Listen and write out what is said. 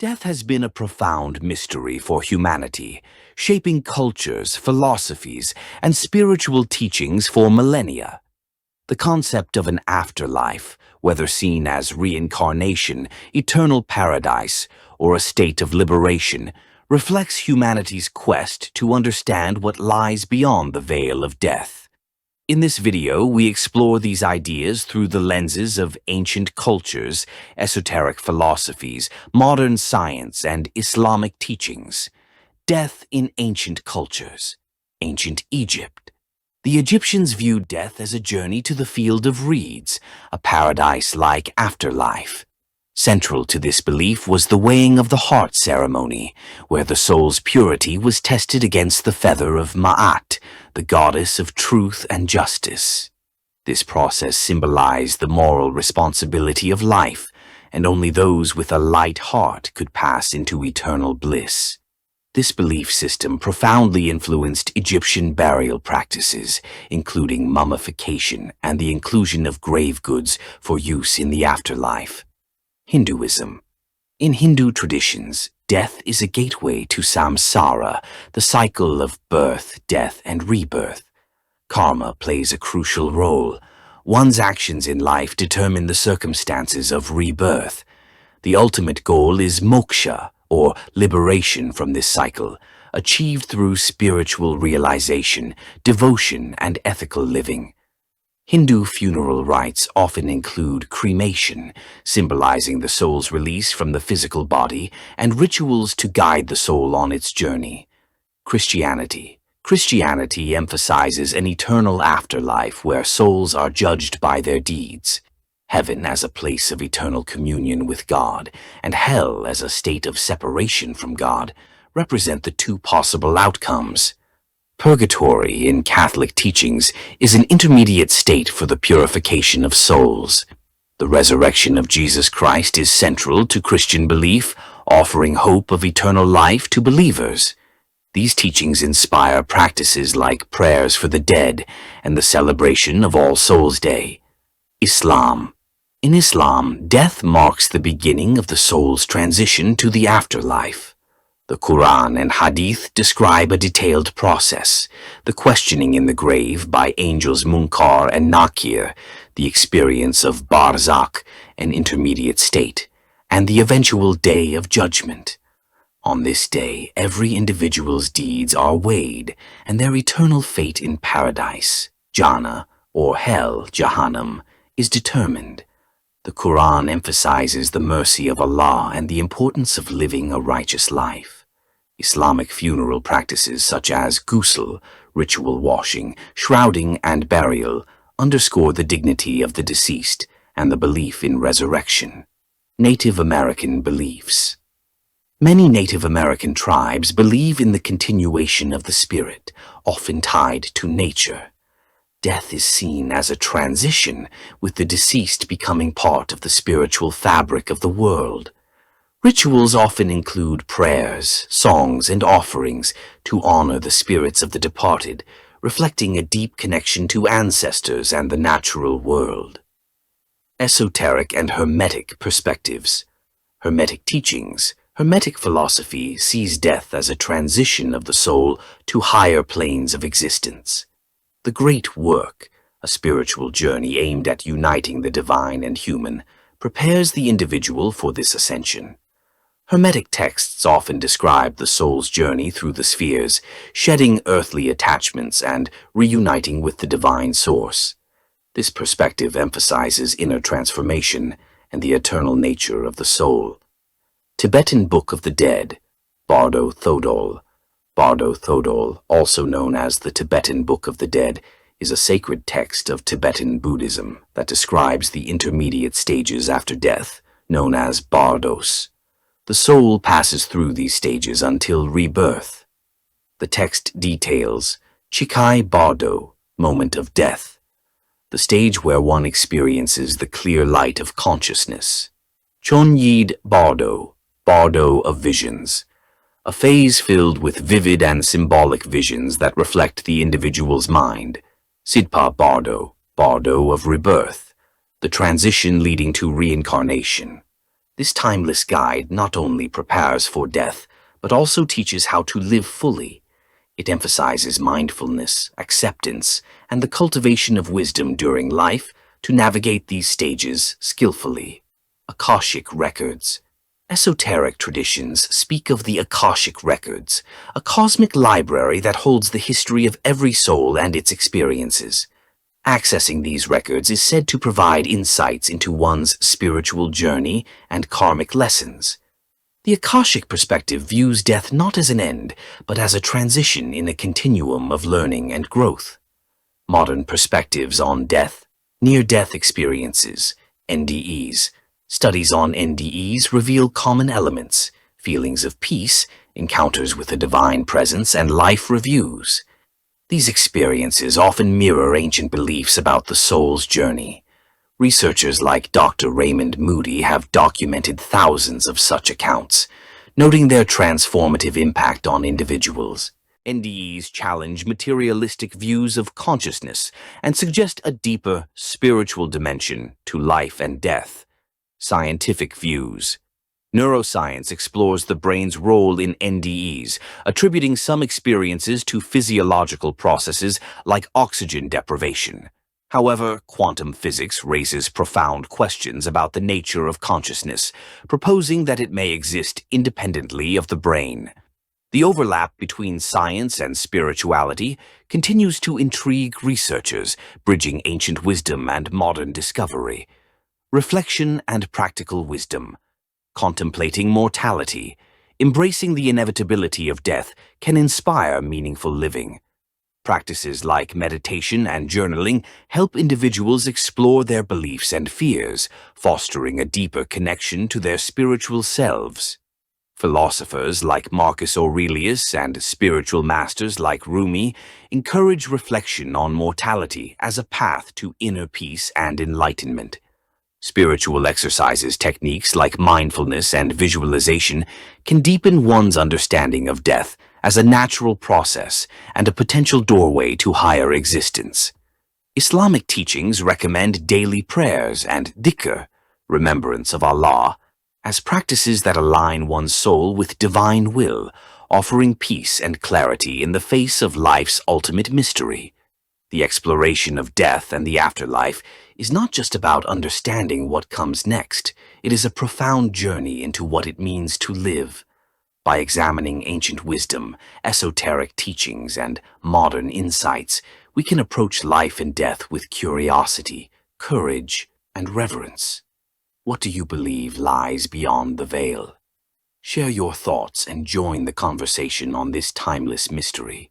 Death has been a profound mystery for humanity, shaping cultures, philosophies, and spiritual teachings for millennia. The concept of an afterlife, whether seen as reincarnation, eternal paradise, or a state of liberation, reflects humanity's quest to understand what lies beyond the veil of death. In this video, we explore these ideas through the lenses of ancient cultures, esoteric philosophies, modern science, and Islamic teachings. Death in ancient cultures. Ancient Egypt. The Egyptians viewed death as a journey to the field of reeds, a paradise-like afterlife. Central to this belief was the weighing of the heart ceremony, where the soul's purity was tested against the feather of Ma'at, the goddess of truth and justice. This process symbolized the moral responsibility of life, and only those with a light heart could pass into eternal bliss. This belief system profoundly influenced Egyptian burial practices, including mummification and the inclusion of grave goods for use in the afterlife. Hinduism. In Hindu traditions, death is a gateway to samsara, the cycle of birth, death, and rebirth. Karma plays a crucial role. One's actions in life determine the circumstances of rebirth. The ultimate goal is moksha, or liberation from this cycle, achieved through spiritual realization, devotion, and ethical living. Hindu funeral rites often include cremation, symbolizing the soul's release from the physical body, and rituals to guide the soul on its journey. Christianity emphasizes an eternal afterlife where souls are judged by their deeds. Heaven as a place of eternal communion with God, and hell as a state of separation from God, represent the two possible outcomes. Purgatory in Catholic teachings is an intermediate state for the purification of souls. The resurrection of Jesus Christ is central to Christian belief, offering hope of eternal life to believers. These teachings inspire practices like prayers for the dead and the celebration of All Souls' Day. Islam. In Islam, death marks the beginning of the soul's transition to the afterlife. The Quran and Hadith describe a detailed process, the questioning in the grave by angels Munkar and Nakir, the experience of Barzakh, an intermediate state, and the eventual day of judgment. On this day, every individual's deeds are weighed, and their eternal fate in paradise, Jannah, or hell, Jahannam, is determined. The Quran emphasizes the mercy of Allah and the importance of living a righteous life. Islamic funeral practices such as ghusl, ritual washing, shrouding, and burial underscore the dignity of the deceased and the belief in resurrection. Native American beliefs. Many Native American tribes believe in the continuation of the spirit, often tied to nature. Death is seen as a transition, with the deceased becoming part of the spiritual fabric of the world. Rituals often include prayers, songs, and offerings to honor the spirits of the departed, reflecting a deep connection to ancestors and the natural world. Esoteric and Hermetic perspectives. Hermetic teachings. Hermetic philosophy sees death as a transition of the soul to higher planes of existence. The Great Work, a spiritual journey aimed at uniting the divine and human, prepares the individual for this ascension. Hermetic texts often describe the soul's journey through the spheres, shedding earthly attachments and reuniting with the divine source. This perspective emphasizes inner transformation and the eternal nature of the soul. Tibetan Book of the Dead, Bardo Thodol. Bardo Thodol, also known as the Tibetan Book of the Dead, is a sacred text of Tibetan Buddhism that describes the intermediate stages after death, known as bardos. The soul passes through these stages until rebirth. The text details Chikai Bardo, moment of death, the stage where one experiences the clear light of consciousness. Chonyid Bardo, Bardo of visions, a phase filled with vivid and symbolic visions that reflect the individual's mind. Sidpa Bardo, Bardo of rebirth, the transition leading to reincarnation. This timeless guide not only prepares for death, but also teaches how to live fully. It emphasizes mindfulness, acceptance, and the cultivation of wisdom during life to navigate these stages skillfully. Akashic Records. Esoteric traditions speak of the Akashic Records, a cosmic library that holds the history of every soul and its experiences. Accessing these records is said to provide insights into one's spiritual journey and karmic lessons. The Akashic perspective views death not as an end, but as a transition in a continuum of learning and growth. Modern perspectives on death, near-death experiences, NDEs. Studies on NDEs reveal common elements, feelings of peace, encounters with a divine presence, and life reviews. These experiences often mirror ancient beliefs about the soul's journey. Researchers like Dr. Raymond Moody have documented thousands of such accounts, noting their transformative impact on individuals. NDEs challenge materialistic views of consciousness and suggest a deeper spiritual dimension to life and death. Scientific views. Neuroscience explores the brain's role in NDEs, attributing some experiences to physiological processes like oxygen deprivation. However, quantum physics raises profound questions about the nature of consciousness, proposing that it may exist independently of the brain. The overlap between science and spirituality continues to intrigue researchers, bridging ancient wisdom and modern discovery. Reflection and practical wisdom. Contemplating mortality, embracing the inevitability of death can inspire meaningful living. Practices like meditation and journaling help individuals explore their beliefs and fears, fostering a deeper connection to their spiritual selves. Philosophers like Marcus Aurelius and spiritual masters like Rumi encourage reflection on mortality as a path to inner peace and enlightenment. Spiritual exercises techniques like mindfulness and visualization can deepen one's understanding of death as a natural process and a potential doorway to higher existence. Islamic teachings recommend daily prayers and dhikr, remembrance of Allah, as practices that align one's soul with divine will, offering peace and clarity in the face of life's ultimate mystery. The exploration of death and the afterlife is not just about understanding what comes next. It is a profound journey into what it means to live. By examining ancient wisdom, esoteric teachings, and modern insights, we can approach life and death with curiosity, courage, and reverence. What do you believe lies beyond the veil? Share your thoughts and join the conversation on this timeless mystery.